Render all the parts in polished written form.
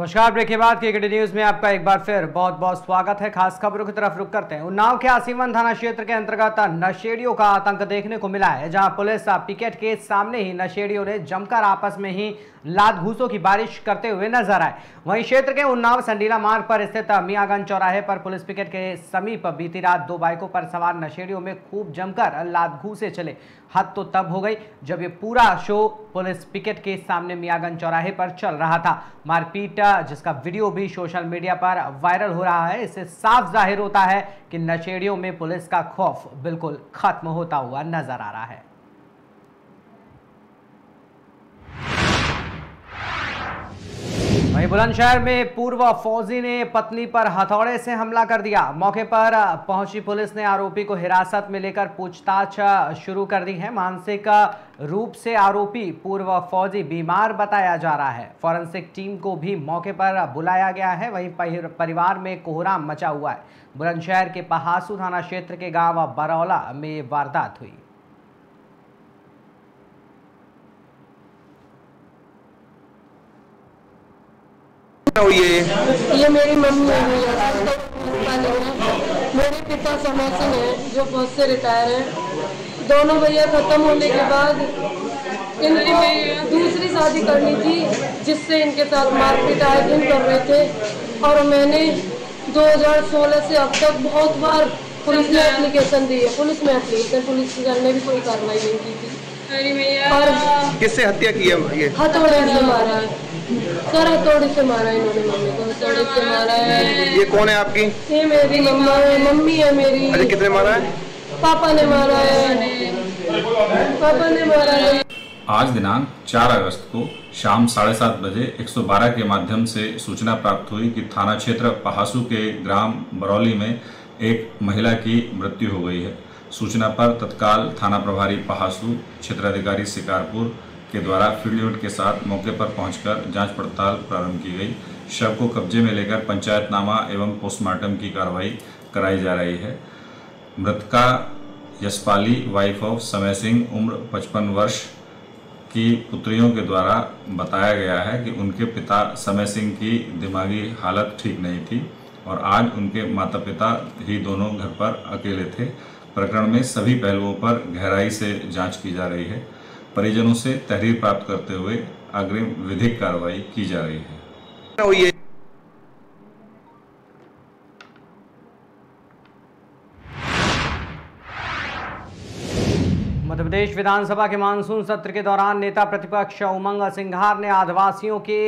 नमस्कार। ब्रेक के बाद के न्यूज में आपका एक बार फिर बहुत बहुत स्वागत है। खास खबरों की तरफ रुख करते हैं। उन्नाव के आसीवन थाना क्षेत्र के अंतर्गत नशेड़ियों का आतंक देखने को मिला है, जहां पुलिस पिकेट के सामने ही नशेड़ियों ने जमकर आपस में ही लात घूसों की बारिश करते हुए नजर आए। वहीं क्षेत्र के उन्नाव संडीला मार्ग पर स्थित मियागंज चौराहे पर पुलिस पिकेट के समीप बीती रात 2 बाइकों पर सवार नशेड़ियों में खूब जमकर लात घूसे चले। हद तो तब हो गई जब ये पूरा शो पुलिस पिकेट के सामने मियागंज चौराहे पर चल रहा था। मारपीट जिसका वीडियो भी सोशल मीडिया पर वायरल हो रहा है, इससे साफ जाहिर होता है कि नशेड़ियों में पुलिस का खौफ बिल्कुल खत्म होता हुआ नजर आ रहा है। वहीं बुलंदशहर में पूर्व फौजी ने पत्नी पर हथौड़े से हमला कर दिया। मौके पर पहुंची पुलिस ने आरोपी को हिरासत में लेकर पूछताछ शुरू कर दी है। मानसिक रूप से आरोपी पूर्व फौजी बीमार बताया जा रहा है। फॉरेंसिक टीम को भी मौके पर बुलाया गया है। वहीं परिवार में कोहराम मचा हुआ है। बुलंदशहर के पहासू थाना क्षेत्र के गांव बरौला में वारदात हुई। ये मेरी मम्मी है। मेरे पिता समय सिंह है जो फौज से रिटायर है। दोनों भैया खत्म होने के बाद इनकी दूसरी शादी करनी थी, जिससे इनके साथ मारपीट आए दिन कर रहे थे। और मैंने 2016 से अब तक बहुत बार पुलिस में एप्लीकेशन दी है। पुलिस ने भी कोई कार्रवाई नहीं की थी। और किससे हत्या की है? ये हथौड़े से मारा है सर, हथौड़े से मारा है इन्होंने। मम्मी को हथौड़े से मारा है। ये कौन है आपकी? ये मेरी मम्मा है। मम्मी है मेरी। अरे कितने मारा है? पापा ने मारा है। पापा ने मारा है। आज दिनांक 4 अगस्त को शाम 7:30 बजे 112 के माध्यम से सूचना प्राप्त हुई कि थाना क्षेत्र पहासू के ग्राम बरौली में एक महिला की मृत्यु हो गई है। सूचना पर तत्काल थाना प्रभारी पहासू, क्षेत्राधिकारी शिकारपुर के द्वारा फील्ड यूनिट के साथ मौके पर पहुंचकर जांच पड़ताल प्रारंभ की गई। शव को कब्जे में लेकर पंचायतनामा एवं पोस्टमार्टम की कार्रवाई कराई जा रही है। मृतका यशपाली वाइफ ऑफ समय सिंह, उम्र 55 वर्ष की पुत्रियों के द्वारा बताया गया है कि उनके पिता समय सिंह की दिमागी हालत ठीक नहीं थी और आज उनके माता पिता ही दोनों घर पर अकेले थे। प्रकरण में सभी पहलुओं पर गहराई से जांच की जा रही है। परिजनों से तहरीर प्राप्त करते हुए अग्रिम विधिक कार्रवाई की जा रही है। मध्य प्रदेश विधानसभा के मानसून सत्र के दौरान नेता प्रतिपक्ष उमंग सिंघार ने आदिवासियों के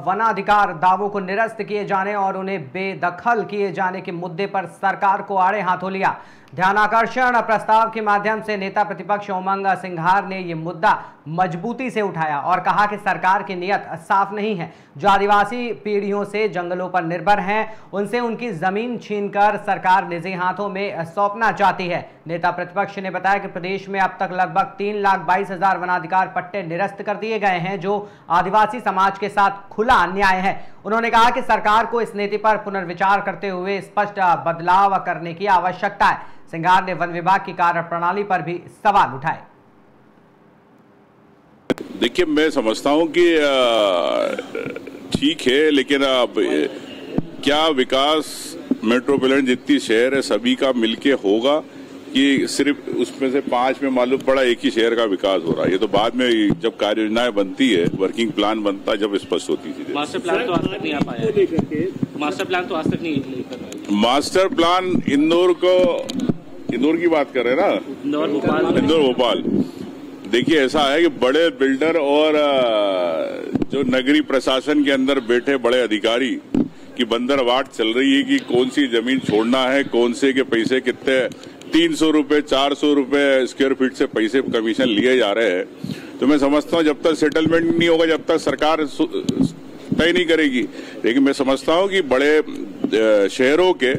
वनाधिकार दावों को निरस्त किए जाने और उन्हें बेदखल किए जाने के मुद्दे पर सरकार को आड़े हाथों लिया। ध्यानाकर्षण प्रस्ताव के माध्यम से नेता प्रतिपक्ष उमंग सिंघार ने यह मुद्दा मजबूती से उठाया और कहा कि सरकार की नीयत साफ नहीं है। जो आदिवासी पीढ़ियों से जंगलों पर निर्भर हैं, उनसे उनकी जमीन छीनकर सरकार निजी हाथों में सौंपना चाहती है। नेता प्रतिपक्ष ने बताया कि प्रदेश में अब तक लगभग 3,22,000 वनाधिकार पट्टे निरस्त कर दिए गए हैं, जो आदिवासी समाज के साथ खुला अन्याय है। उन्होंने कहा कि सरकार को इस नीति पर पुनर्विचार करते हुए स्पष्ट बदलाव करने की आवश्यकता है। सिंघार ने वन विभाग की कार्यप्रणाली पर भी सवाल उठाए। देखिए, मैं समझता हूं कि ठीक है, लेकिन अब क्या विकास मेट्रोपोलिटन जितनी शहर है सभी का मिलके होगा कि सिर्फ उसमें से 5 में मालूम पड़ा एक ही शहर का विकास हो रहा है? ये तो बाद में जब कार्य योजनाएं बनती है, वर्किंग प्लान बनता है, जब स्पष्ट होती थी। मास्टर प्लान तो आज तक नहीं आ पाया। मास्टर प्लान तो आज तक नहीं। मास्टर प्लान इंदौर की बात कर रहे हैं ना? इंदौर भोपाल। देखिए, ऐसा है कि बड़े बिल्डर और जो नगरीय प्रशासन के अंदर बैठे बड़े अधिकारी की बंदरवाट चल रही है कि कौन सी जमीन छोड़ना है, कौन से के पैसे कितने 300 रुपए 400 रुपए स्क्वायर फीट से पैसे कमीशन लिए जा रहे हैं। तो मैं समझता हूँ जब तक सेटलमेंट नहीं होगा, जब तक सरकार तय नहीं करेगी। लेकिन मैं समझता हूँ कि बड़े शहरों के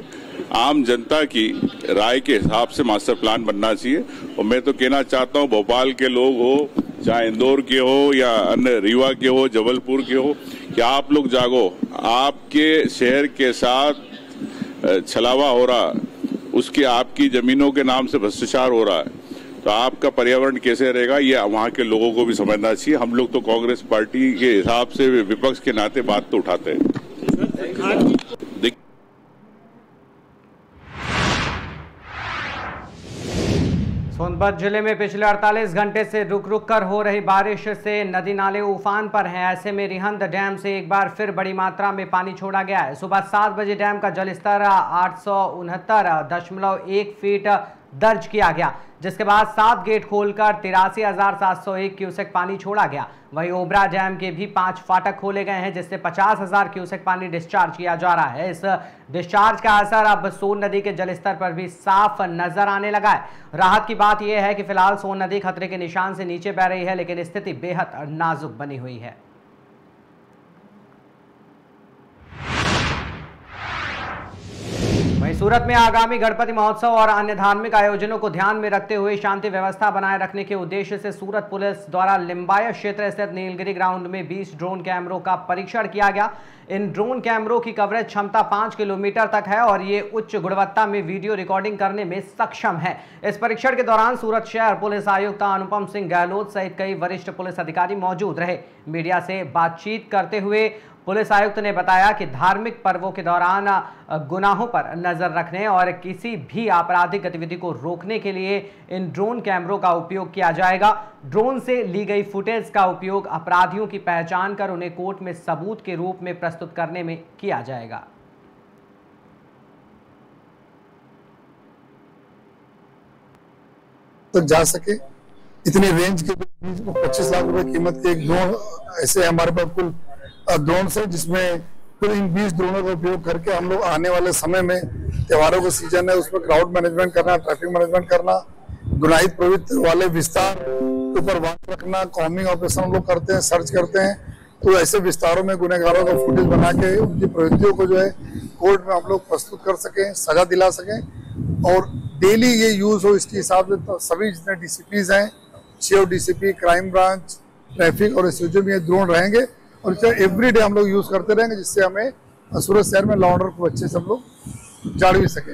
आम जनता की राय के हिसाब से मास्टर प्लान बनना चाहिए। और मैं तो कहना चाहता हूँ, भोपाल के लोग हो, चाहे इंदौर के हो या अन्य रीवा के हो, जबलपुर के हो, कि आप लोग जागो। आपके शहर के साथ छलावा हो रहा, उसके आपकी जमीनों के नाम से भ्रष्टाचार हो रहा है, तो आपका पर्यावरण कैसे रहेगा, ये वहाँ के लोगों को भी समझना चाहिए। हम लोग तो कांग्रेस पार्टी के हिसाब से विपक्ष के नाते बात तो उठाते हैं। सोनभद्र जिले में पिछले 48 घंटे से रुक रुक कर हो रही बारिश से नदी नाले उफान पर हैं। ऐसे में रिहंद डैम से एक बार फिर बड़ी मात्रा में पानी छोड़ा गया है। सुबह 7 बजे डैम का जलस्तर 869.1 फीट दर्ज किया गया, जिसके बाद 7 गेट खोलकर 83,701 क्यूसेक पानी छोड़ा गया। वहीं ओबरा डैम के भी 5 फाटक खोले गए हैं, जिससे 50,000 क्यूसेक पानी डिस्चार्ज किया जा रहा है। इस डिस्चार्ज का असर अब सोन नदी के जलस्तर पर भी साफ नजर आने लगा है। राहत की बात यह है कि फिलहाल सोन नदी खतरे के निशान से नीचे बह रही है, लेकिन स्थिति बेहद नाजुक बनी हुई है। वहीं सूरत में आगामी गणपति महोत्सव और अन्य धार्मिक आयोजनों को ध्यान में रखते हुए शांति व्यवस्था बनाए रखने के उद्देश्य से सूरत पुलिस द्वारा लिम्बायत क्षेत्र स्थित नीलगिरी ग्राउंड में 20 ड्रोन कैमरों का परीक्षण किया गया। इन ड्रोन कैमरों की कवरेज क्षमता 5 किलोमीटर तक है और ये उच्च गुणवत्ता में वीडियो रिकॉर्डिंग करने में सक्षम है। इस परीक्षण के दौरान सूरत शहर पुलिस आयुक्त अनुपम सिंह गहलोत सहित कई वरिष्ठ पुलिस अधिकारी मौजूद रहे। मीडिया से बातचीत करते हुए पुलिस आयुक्त ने बताया कि धार्मिक पर्वों के दौरान गुनाहों पर नजर रखने और किसी भी आपराधिक गतिविधि को रोकने के लिए इन ड्रोन कैमरों का उपयोग किया जाएगा। ड्रोन से ली गई फुटेज का उपयोग अपराधियों की पहचान कर उन्हें कोर्ट में सबूत के रूप में प्रस्तुत करने में किया जाएगा। तो जा सके इतने रेंज के 25 लाख रुपए कीमत के एक ड्रोन ऐसे हमारे पास कुल ड्रोन है, जिसमें कुल इन 20 ड्रोनों का उपयोग करके हम लोग आने वाले समय में त्योहारों का सीजन है, उसमें क्राउड मैनेजमेंट करना, ट्रैफिक मैनेजमेंट करना, गुनाहित प्रवृत्ति वाले विस्तार के ऊपर वॉच रखना, कॉम्बिंग ऑपरेशन हम लोग करते हैं, सर्च करते हैं। तो ऐसे विस्तारों में गुनहगारों का फुटेज बना के उनकी प्रवृत्तियों को जो है कोर्ट में हम लोग प्रस्तुत कर सकें, सजा दिला सकें और डेली ये यूज हो, इसके हिसाब से तो सभी जितने DCPs हैं, CO DCP, crime branch, traffic और SHO में ये ड्रोन रहेंगे और इसे एवरीडे हम लोग यूज करते रहेंगे, जिससे हमें सूरत शहर में लॉ ऑर्डर को अच्छे से हम लोग जाड़ भी सकें।